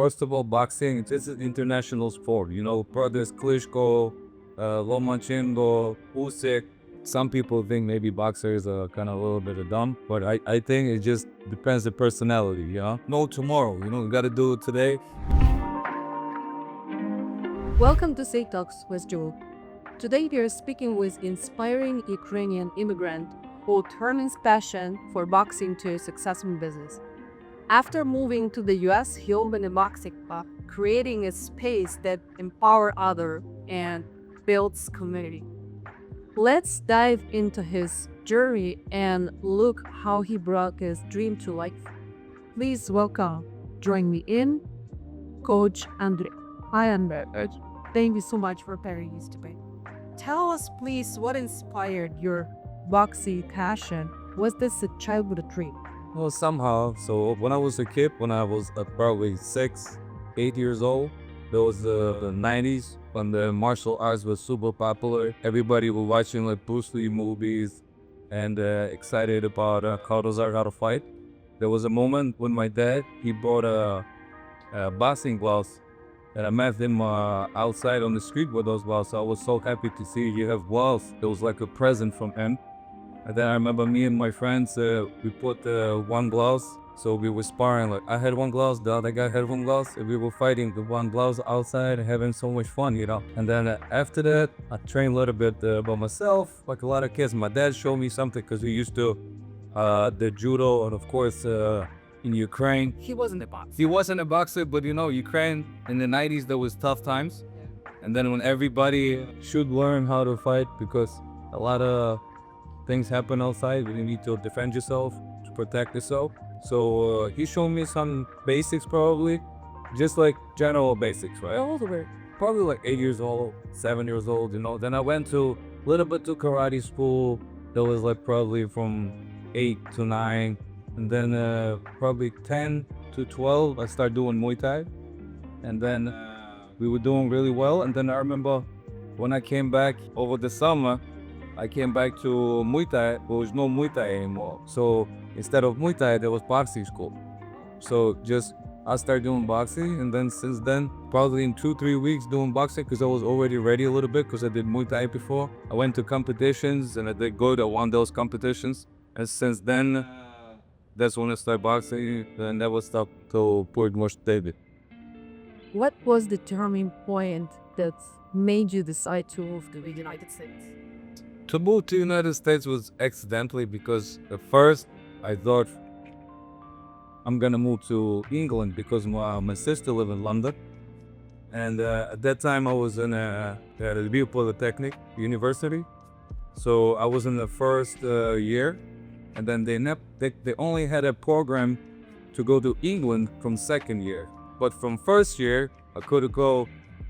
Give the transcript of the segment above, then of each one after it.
First of all, boxing, this is international sport. You know, brothers Klitschko, Lomachenko, Usyk. Some people think maybe boxers are kind of a little bit of dumb, but I think it just depends the personality, you know? No tomorrow, you got to do it today. Welcome to Say Talks with Joe. Today we are speaking with inspiring Ukrainian immigrant who turned his passion for boxing to a successful business. After moving to the US, he opened a boxing club, creating a space that empowers others and builds community. Let's dive into his journey and look how he brought his dream to life. Please welcome, join me in, Coach Andre. Hi, Andre. Thank you so much for pairing this debate. Tell us, please, what inspired your boxing passion? Was this a childhood dream? Well, somehow. So when I was a kid, when I was probably 6, 8 years old, there was the 90s when the martial arts was super popular. Everybody was watching like Bruce Lee movies and excited about how those are how to fight. There was a moment when my dad, he bought a boxing gloves, and I met him outside on the street with those gloves. So I was so happy to see he have gloves. It was like a present from him. And then I remember me and my friends, we put one gloves. So we were sparring, like I had one gloves, the other guy had one gloves, and we were fighting the one gloves outside and having so much fun. And then after that, I trained a little bit by myself, like a lot of kids. My dad showed me something because we used to the judo, and of course in Ukraine. He wasn't a boxer. He wasn't a boxer, but Ukraine in the 90s, there was tough times. And then when everybody should learn how to fight because a lot of things happen outside, you need to defend yourself, to protect yourself. So he showed me some basics, probably, just like general basics, right? How old were you? Probably like 8 years old, 7 years old, Then I went to a little bit to karate school. That was like probably from 8 to 9. And then probably 10 to 12, I started doing Muay Thai. And then we were doing really well. And then I remember when I came back over the summer, I came back to Muay Thai. There was no Muay Thai anymore. So instead of Muay Thai, there was boxing school. So I started doing boxing. And then since then, probably in 2-3 weeks doing boxing, because I was already ready a little bit because I did Muay Thai before. I went to competitions and I did good. I won those competitions. And since then, that's when I started boxing, and I never stopped till pretty much David. What was the turning point that made you decide to move to the United States? To move to the United States was accidentally because at first I thought I'm gonna move to England because my sister lived in London. And at that time I was in at the Lviv Polytechnic University. So I was in the first year. And then they only had a program to go to England from second year. But from first year, I could go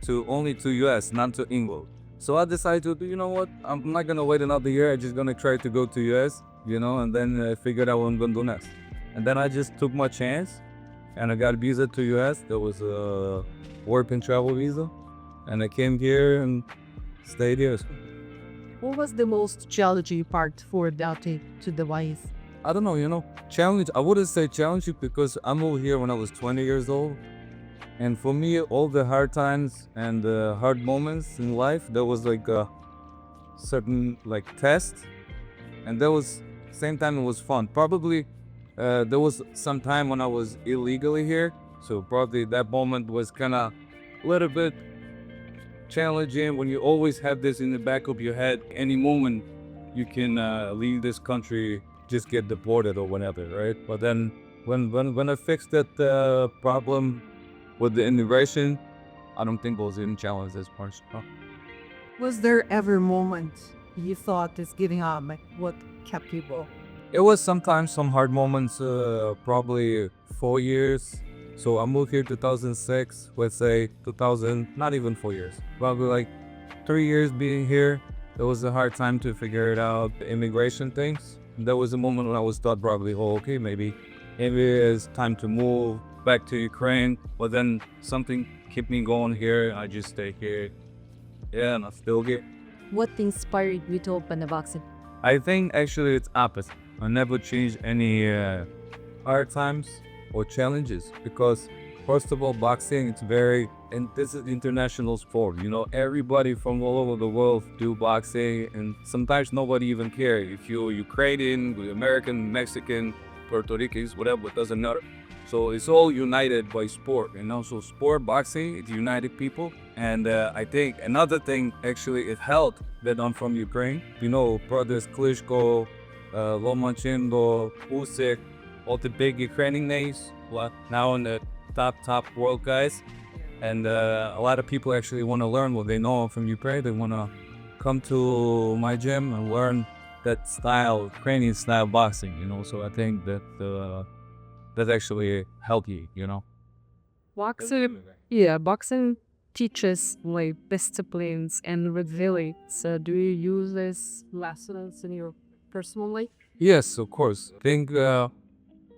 only to US, not to England. So I decided to do, you know what, I'm not gonna wait another year. I'm just gonna try to go to US, and then figured out what I'm gonna do next. And then I just took my chance and I got a visa to US. That was a work and travel visa. And I came here and stayed here. What was the most challenging part for adapting to the YS? I don't know, challenge. I wouldn't say challenging because I moved here when I was 20 years old. And for me, all the hard times and the hard moments in life, there was like a certain test. And there was, same time it was fun. Probably there was some time when I was illegally here. So probably that moment was kind of a little bit challenging when you always have this in the back of your head. Any moment you can leave this country, just get deported or whatever, right? But then when I fixed that problem with the immigration, I don't think it was any challenge as much. No. Was there ever a moment you thought is giving up? What kept you going? It was sometimes some hard moments, probably 4 years. So I moved here 2006, let's say 2000, not even 4 years, probably like 3 years being here. It was a hard time to figure it out, the immigration things. There was a moment when I was thought probably, okay, maybe it's time to move back to Ukraine. But then something kept me going here. I just stay here. Yeah, and I still here. What inspired you to open a boxing? I think actually it's opposite. I never changed any hard times or challenges because First of all, boxing, it's very, and this is international sport. You know, everybody from all over the world do boxing, and sometimes nobody even care if you're Ukrainian, American, Mexican, Puerto Ricans, whatever, it doesn't matter. So it's all united by sport, and also sport boxing, it united people. And I think another thing, actually, it helped that I'm from Ukraine. You know, brothers Klitschko, Lomachenko, Usyk, all the big Ukrainian names, now in the top world guys, and a lot of people actually want to learn what they know from Ukraine. They want to come to my gym and learn that style, Ukrainian style boxing. You know, so I think that that's actually healthy. You know. Boxing, yeah, boxing teaches like disciplines and resilience. So do you use these lessons in your personal life? Yes, of course. I think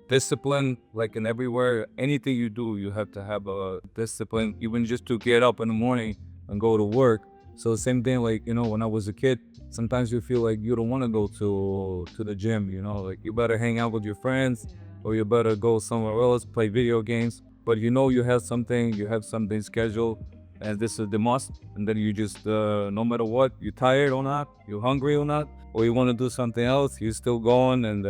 discipline, like in everywhere, anything you do, you have to have a discipline, even just to get up in the morning and go to work. So same thing, like, you know, when I was a kid, sometimes you feel like you don't want to go to the gym, you know, like you better hang out with your friends or you better go somewhere else, play video games. But you know, you have something scheduled, and this is the must. And then you just, no matter what, you're tired or not, you're hungry or not, or you want to do something else, you're still going and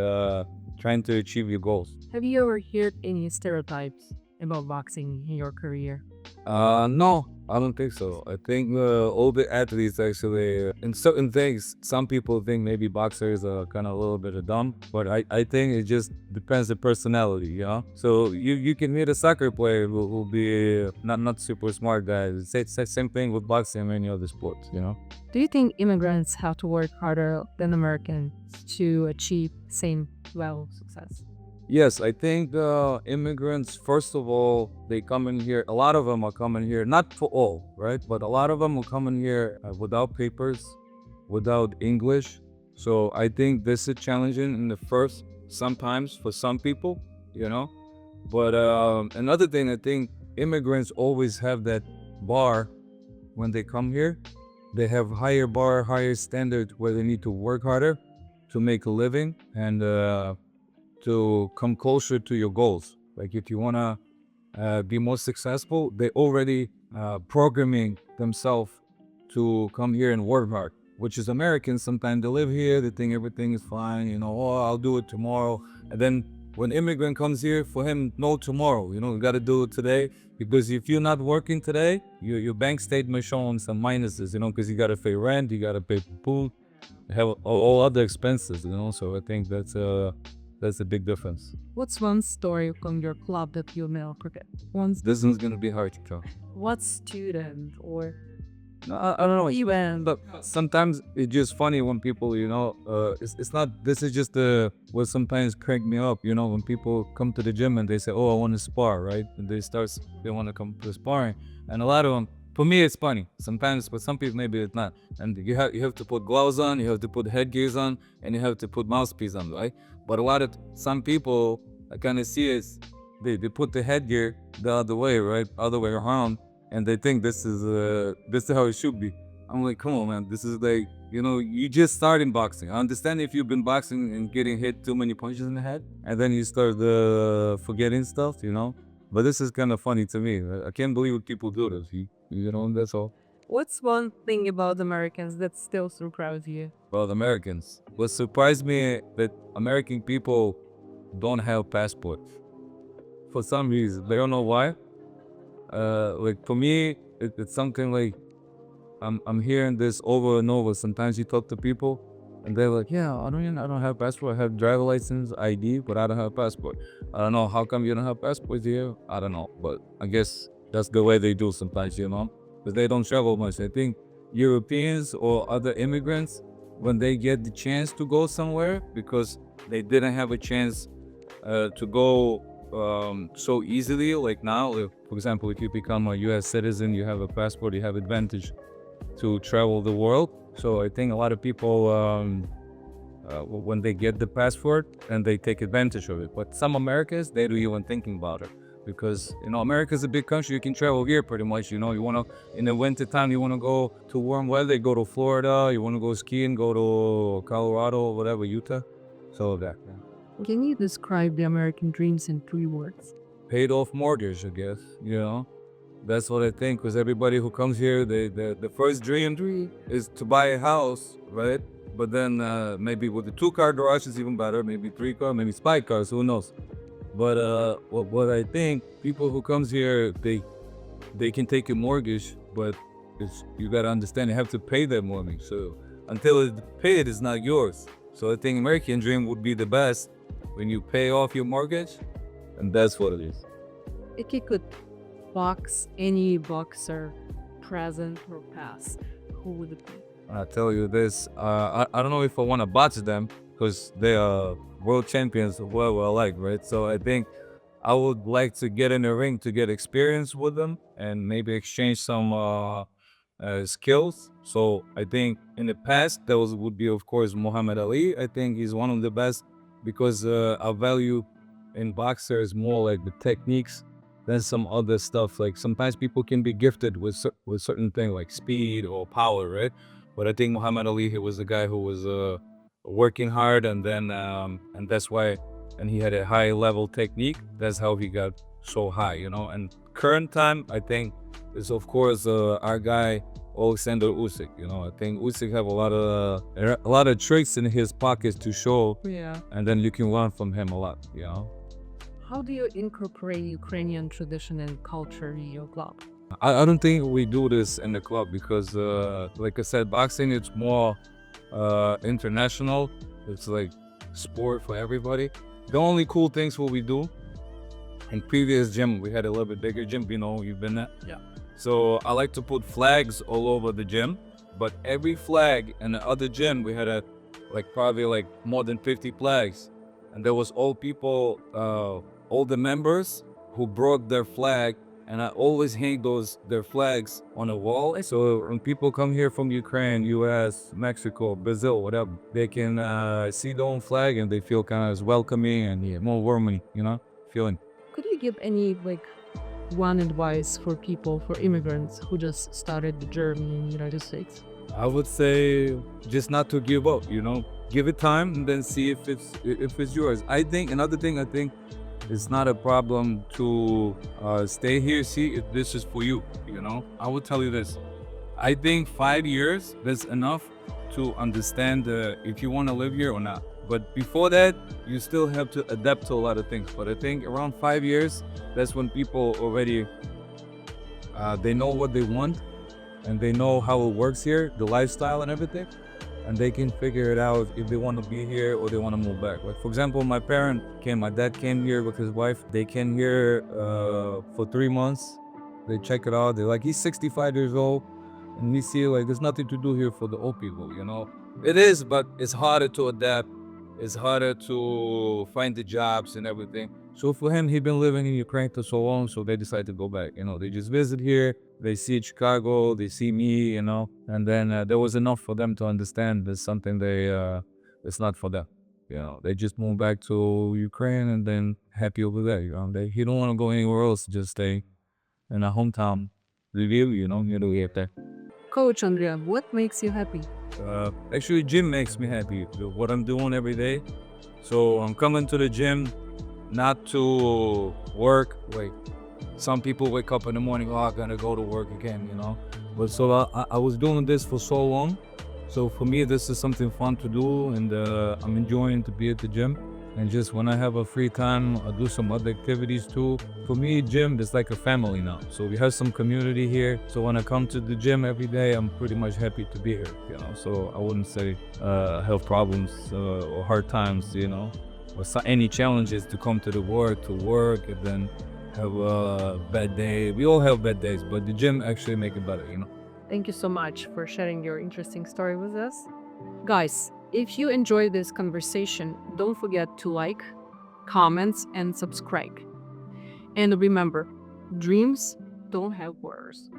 trying to achieve your goals. Have you ever heard any stereotypes about boxing in your career? No, I don't think so. I think all the athletes actually, in certain things, some people think maybe boxers are kind of a little bit of dumb, but I think it just depends the personality, you know? So you can meet a soccer player who will be not super smart guys. Same thing with boxing and many other sports, you know? Do you think immigrants have to work harder than Americans to achieve same level of success? Yes, I think immigrants, first of all, they come in here. A lot of them are coming here, not for all, right? But a lot of them will come in here without papers, without English. So I think this is challenging in the first, sometimes for some people, you know. But another thing, I think immigrants always have that bar when they come here. They have higher bar, higher standard where they need to work harder to make a living and to come closer to your goals. Like if you want to be more successful, they already programming themselves to come here and work hard. Which is Americans, sometimes they live here, they think everything is fine, you know, oh, I'll do it tomorrow. And then when immigrant comes here, for him, no tomorrow, you know, you got to do it today. Because if you're not working today, your bank statement showing some minuses, you know, because you got to pay rent, you got to pay food, have all other expenses, you know. So I think that's a big difference. What's one story from your club that you'll never forget? One This one's gonna be hard to tell. what student or No, I don't know. even But sometimes it's just funny when people, you know, it's not. This is just what sometimes crack me up. You know, when people come to the gym and they say, "Oh, I want to spar," right? And they want to come to sparring, and a lot of them. For me, it's funny sometimes, but some people maybe it's not. And you have to put gloves on, you have to put headgears on, and you have to put mouthpiece on, right? But a lot of some people, I kind of see it. They put the headgear the other way, right, other way around, and they think this is how it should be. I'm like, come on, man. This is like, you know, you just started boxing. I understand if you've been boxing and getting hit too many punches in the head, and then you start forgetting stuff, you know. But this is kind of funny to me. I can't believe people do this. You know, that's all. what's one thing about Americans that still surprises you? Well, Americans. What surprised me that American people don't have passports for some reason. They don't know why. Like for me, it's something like I'm hearing this over and over. Sometimes you talk to people, and they're like, "Yeah, I don't have passport. I have driver license, ID, but I don't have passport. I don't know how come you don't have passports here. I don't know, but I guess that's the way they do sometimes, you know, because they don't travel much. I think Europeans or other immigrants, when they get the chance to go somewhere, because they didn't have a chance to go so easily. Like now, for example, if you become a U.S. citizen, you have a passport, you have advantage to travel the world. So I think a lot of people, when they get the passport and they take advantage of it. But some Americans, they don't even thinking about it. Because, you know, America's a big country. You can travel here pretty much. You know, you want to, in the winter time, you want to go to warm weather, go to Florida. You want to go skiing, go to Colorado or whatever, Utah. So that. Can you describe the American dreams in 3 words? paid off mortgage, I guess, you know. That's what I think, because everybody who comes here, the first dream is to buy a house, right? But then maybe with the 2-car garage is even better, maybe 3-car, maybe 5 cars, who knows? But what I think, people who comes here, they can take a mortgage, but you gotta understand you have to pay that mortgage. So until it's paid, it's not yours. So I think American dream would be the best when you pay off your mortgage, and that's what it is. If you could box any boxer, present or past, who would it be? I tell you this, I don't know if I want to box them because they are world champions of what I like, right? So I think I would like to get in the ring to get experience with them and maybe exchange some skills. So I think in the past, those would be, of course, Muhammad Ali. I think he's one of the best because I value in boxers more like the techniques than some other stuff. Like sometimes people can be gifted with certain things like speed or power, right? But I think Muhammad Ali, he was a guy who was working hard, and then and that's why, and he had a high level technique. That's how he got so high, you know. And current time, I think, is of course our guy Alexander Usyk. You know, I think Usyk have a lot of tricks in his pockets to show, Yeah. and then you can learn from him a lot. You know. How do you incorporate Ukrainian tradition and culture in your club? I don't think we do this in the club because, like I said, boxing it's more international. It's like sport for everybody. The only cool things what we do in previous gym, we had a little bit bigger gym. You know, you've been there. Yeah. So I like to put flags all over the gym, but every flag in the other gym we had probably like more than 50 flags, and there was all people, all the members who brought their flag, and I always hang their flags on a wall. So when people come here from Ukraine, US, Mexico, Brazil, whatever, they can see their own flag and they feel kind of welcoming and more warming, you know, feeling. Could you give any one advice for people, for immigrants who just started the journey in the United States? I would say just not to give up, you know, give it time and then see if it's yours. I think another thing, I think it's not a problem to stay here, see if this is for you, you know. I would tell you this. I think 5 years, that's enough to understand if you want to live here or not. But before that, you still have to adapt to a lot of things. But I think around 5 years, that's when people already, they know what they want and they know how it works here, the lifestyle and everything. And they can figure it out if they want to be here or they want to move back. Like for example, my dad came here with his wife. They came here for 3 months. They check it out. They're like, he's 65 years old. And we see like there's nothing to do here for the old people, you know. It is, but it's harder to adapt. It's harder to find the jobs and everything. So for him, he'd been living in Ukraine for so long, so they decided to go back. You know, they just visit here. They see Chicago, they see me, you know, and then there was enough for them to understand there's something it's not for them. You know, they just moved back to Ukraine and then happy over there. You know, he don't want to go anywhere else. Just stay in a hometown. Review, you know, get there. Coach Andrea, what makes you happy? Actually, gym makes me happy. What I'm doing every day. So I'm coming to the gym not to work. Like some people wake up in the morning, oh, I'm gonna go to work again, you know. But so I was doing this for so long. So for me, this is something fun to do, and I'm enjoying to be at the gym. And just when I have a free time, I do some other activities too. For me, gym is like a family now. So we have some community here. So when I come to the gym every day, I'm pretty much happy to be here, you know. So I wouldn't say health problems or hard times, you know, or any challenges to come to the work and then have a bad day. We all have bad days, but the gym actually make it better, you know. Thank you so much for sharing your interesting story with us. Guys, if you enjoyed this conversation, don't forget to like, comment, and subscribe. And remember, dreams don't have borders.